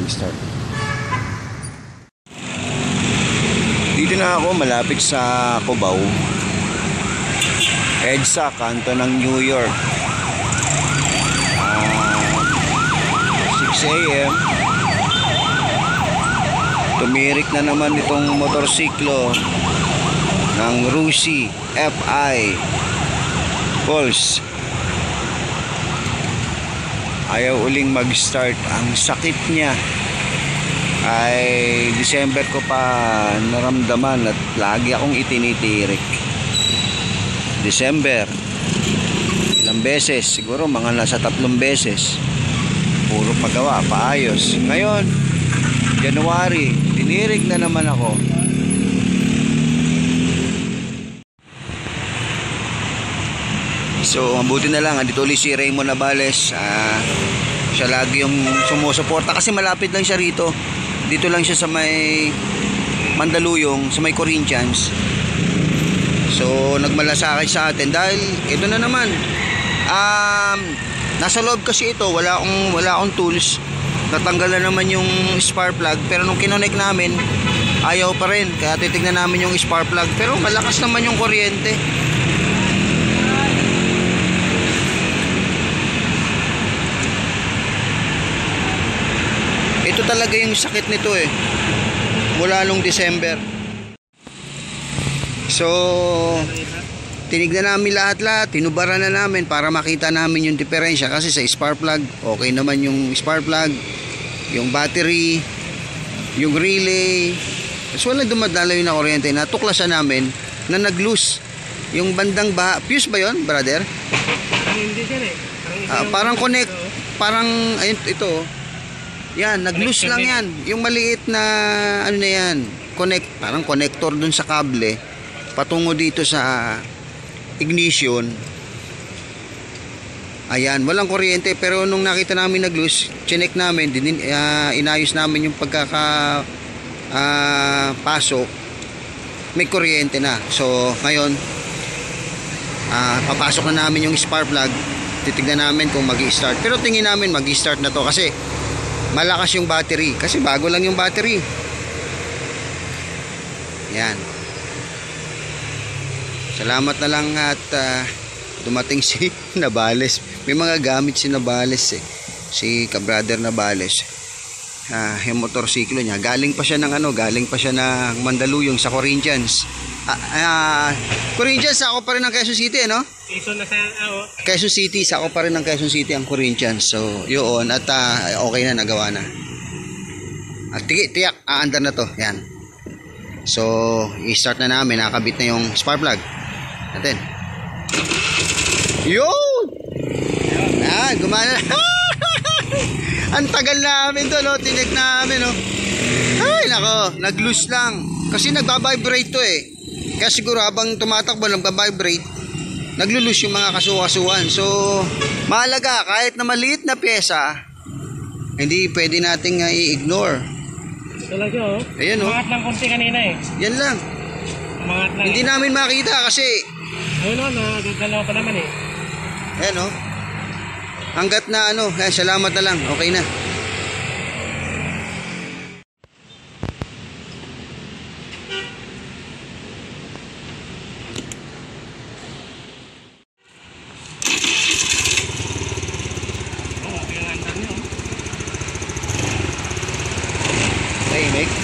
mag-start. Dito na ako malapit sa Cubao, EDSA, kanto ng New York. 6 AM. Tumirik na naman itong motorsiklo ng Rusi FI Pulse. Ayaw uling mag-start. Ang sakit niya ay December ko pa naramdaman at lagi akong itinitirik. December, ilang beses, siguro mga nasa 3 beses, puro pagawa, paayos. Ngayon, January, tinirik na naman ako. So, mabuti na lang, andito ulit si Raymond Navales. Siya lagi yung sumusuporta kasi malapit lang siya rito. Dito lang siya sa may Mandaluyong, sa may Corinthians. So, nagmalasakay sa atin dahil ito na naman. Nasa loob kasi ito, wala akong tools. Natanggal na naman yung spark plug, pero nung kinonect namin, ayaw pa rin. Kaya titignan namin yung spark plug, pero malakas naman yung kuryente. Ito talaga yung sakit nito mula nung December. So, tinignan namin lahat-lahat, tinubaran na namin para makita namin yung diferensya. Kasi sa spark plug, okay naman yung spark plug, yung battery, yung relay. So, wala dumadalaw yung na kuryente. Natuklasan namin na nag-loose yung bandang fuse ba yun, brother? Hindi siya parang connect, parang, ayun, ito. Yan, nag-loose lang yan. Yung maliit na, ano na yan, parang connector dun sa kable, patungo dito sa ignition. Ayan, walang kuryente. Pero nung nakita namin nag-loose, chinek namin, inayos namin yung pasok, may kuryente na. So, ngayon, papasok na namin yung spark plug, titignan namin kung mag-i-start. Pero tingin namin mag-i-start na to kasi malakas yung battery, kasi bago lang yung battery. Yan. Salamat na lang at dumating si Navales. May mga gamit si Navales si ka-brother Navales. Yung motorsiklo niya, galing pa siya ng Mandaluyong sa Corinthians. Corinthians, ako pa rin ng Quezon City, no? Quezon City, ako pa rin ng Quezon City ang Corinthians. So, yun, at okay na, nagawa na. At tiyak, aandar na to. Yan. So, i-start na namin, nakakabit na yung spark plug natin. Yun! Gumana na. Ang tagal namin to, no? Tinig namin, no? Ay, nako, nag-loose lang. Kasi nagbabibrate to Kaya siguro habang tumatakbo, nagbabibrate, naglo-loose yung mga kasuwasuan. So, mahalaga, kahit na maliit na pyesa, hindi pwede nating i-ignore. Talaga, Ayan, Umangat lang konti kanina Yan lang. Umangat lang. Hindi namin makita kasi ayun, dalawa pa naman Ayan, hanggat na salamat na lang, okay na. Hey, Mick.